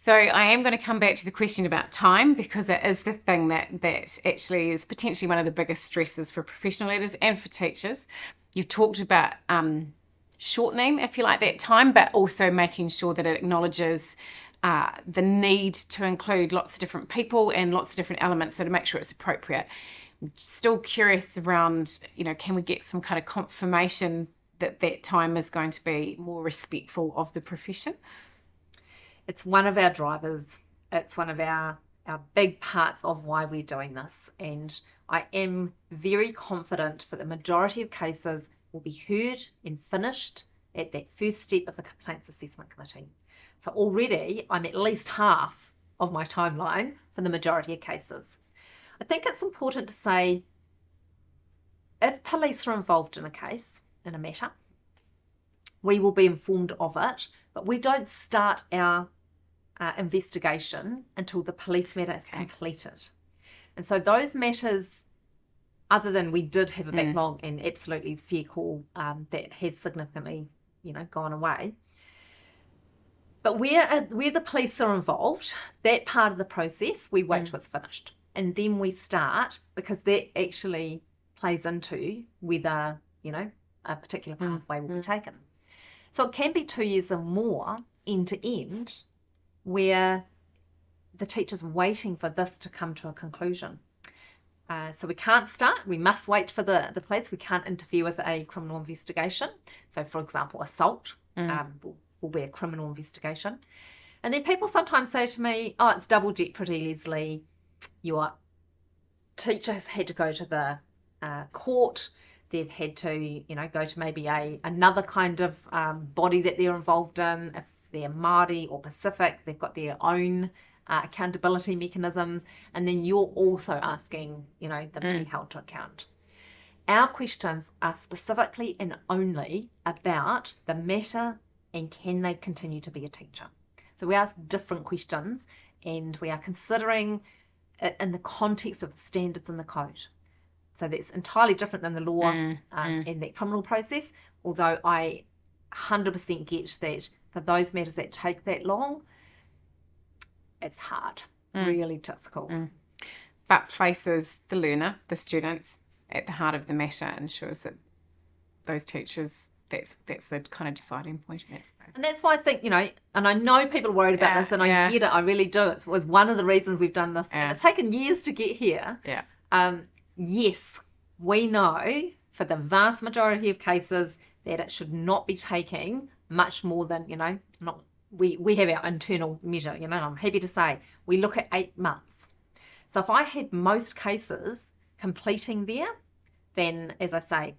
So I am going to come back to the question about time, because it is the thing that actually is potentially one of the biggest stresses for professional leaders and for teachers. You've talked about shortening, if you like, that time, but also making sure that it acknowledges the need to include lots of different people and lots of different elements, so to make sure it's appropriate. I'm still curious around, can we get some kind of confirmation that time is going to be more respectful of the profession? It's one of our drivers. It's one of our big parts of why we're doing this. And I am very confident for the majority of cases will be heard and finished at that first step of the Complaints Assessment Committee. So already I'm at least half of my timeline for the majority of cases. I think it's important to say, if police are involved in a case, in a matter, we will be informed of it, but we don't start our investigation until the police matter is completed. And so those matters, other than we did have a backlog and absolutely fair call that has significantly, gone away. But where the police are involved, that part of the process, we wait till it's finished. And then we start, because that actually plays into whether, a particular pathway will be taken. So it can be 2 years or more end to end, where the teacher's waiting for this to come to a conclusion. So we can't start, we must wait for the police. We can't interfere with a criminal investigation. So for example, assault will be a criminal investigation. And then people sometimes say to me, oh, it's double jeopardy, Leslie. Your teacher has had to go to the court. They've had to, go to maybe another kind of body that they're involved in. If they're Māori or Pacific, they've got their own accountability mechanisms. And then you're also asking, them to be held to account. Our questions are specifically and only about the matter and can they continue to be a teacher. So we ask different questions, and we are considering it in the context of the standards in the code. So that's entirely different than the law and that criminal process, although I 100% get that for those matters that take that long, it's hard, really difficult. But places the learner, the students, at the heart of the matter, ensures that those teachers, that's the kind of deciding point in that space. And that's why I think, and I know people are worried about this, and I get it, I really do. It was one of the reasons we've done this, and it's taken years to get here. Yes, we know for the vast majority of cases that it should not be taking much more than, we have our internal measure, and I'm happy to say we look at 8 months. So if I had most cases completing there, then, as I say,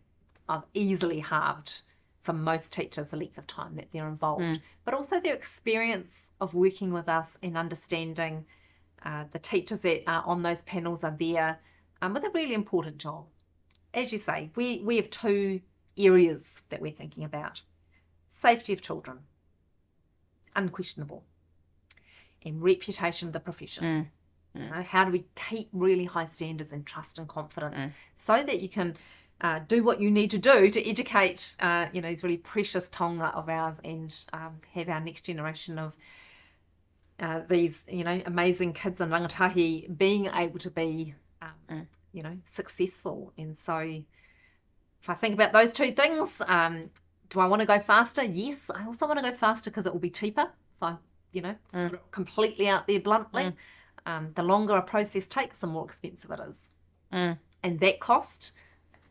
I've easily halved for most teachers the length of time that they're involved, but also their experience of working with us and understanding the teachers that are on those panels are there with a really important job. As you say, we have 2 areas that we're thinking about. Safety of children, unquestionable, and reputation of the profession. How do we keep really high standards and trust and confidence so that you can do what you need to do to educate, these really precious taonga of ours and have our next generation of these, amazing kids in rangatahi being able to be, successful. And so if I think about those 2 things, do I want to go faster? Yes. I also want to go faster because it will be cheaper. If I, put it completely out there bluntly. The longer a process takes, the more expensive it is. And that cost,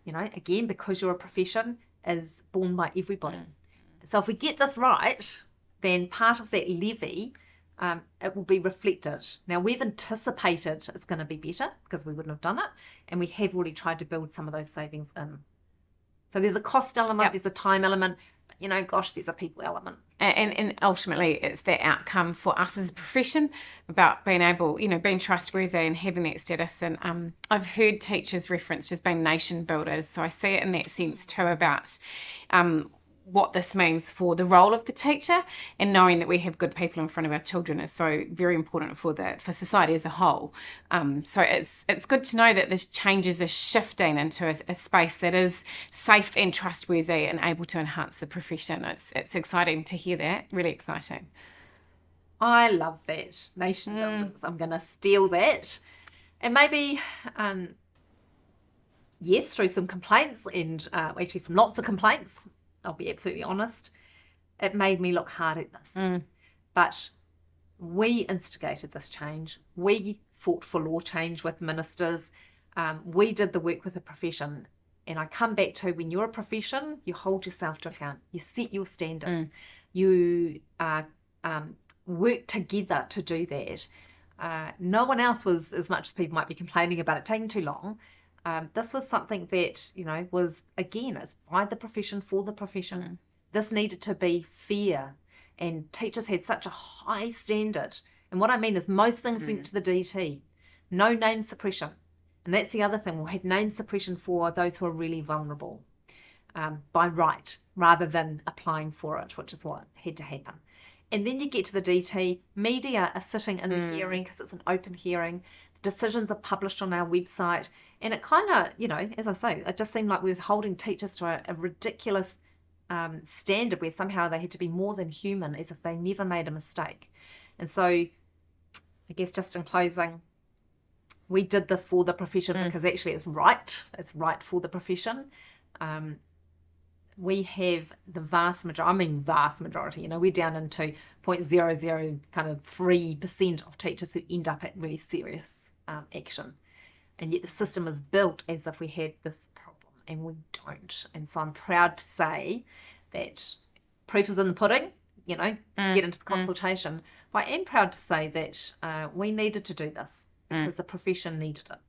again, because you're a profession, is borne by everybody. So if we get this right, then part of that levy, it will be reflected. Now, we've anticipated it's going to be better because we wouldn't have done it, and we have already tried to build some of those savings in. So there's a cost element, there's a time element, but, there's a people element. And ultimately, it's that outcome for us as a profession about being able, being trustworthy and having that status. And I've heard teachers referenced as being nation builders. So I see it in that sense too about what this means for the role of the teacher, and knowing that we have good people in front of our children is so very important for society as a whole. So it's good to know that this changes are shifting into a space that is safe and trustworthy and able to enhance the profession. It's exciting to hear that, really exciting. I love that. Nation builders. I'm going to steal that. And maybe, yes, through some complaints and actually from lots of complaints, I'll be absolutely honest, it made me look hard at this. But we instigated this change. We fought for law change with ministers. We did the work with the profession. And I come back to, when you're a profession, you hold yourself to account. You set your standards. You work together to do that. No one else was, as much as people might be complaining about it taking too long, this was something that, was, again, it's by the profession, for the profession. This needed to be fair, and teachers had such a high standard. And what I mean is most things went to the DT. No name suppression. And that's the other thing. We'll have name suppression for those who are really vulnerable by right, rather than applying for it, which is what had to happen. And then you get to the DT, media are sitting in the hearing because it's an open hearing. Decisions are published on our website. And it kind of, as I say, it just seemed like we were holding teachers to a ridiculous standard where somehow they had to be more than human, as if they never made a mistake. And so I guess just in closing, we did this for the profession because actually it's right for the profession. We have the vast majority, we're down into 0.00 kind of 3% of teachers who end up at really serious action. And yet the system is built as if we had this problem, and we don't. And so I'm proud to say that proof is in the pudding, get into the consultation. But I am proud to say that we needed to do this because the profession needed it.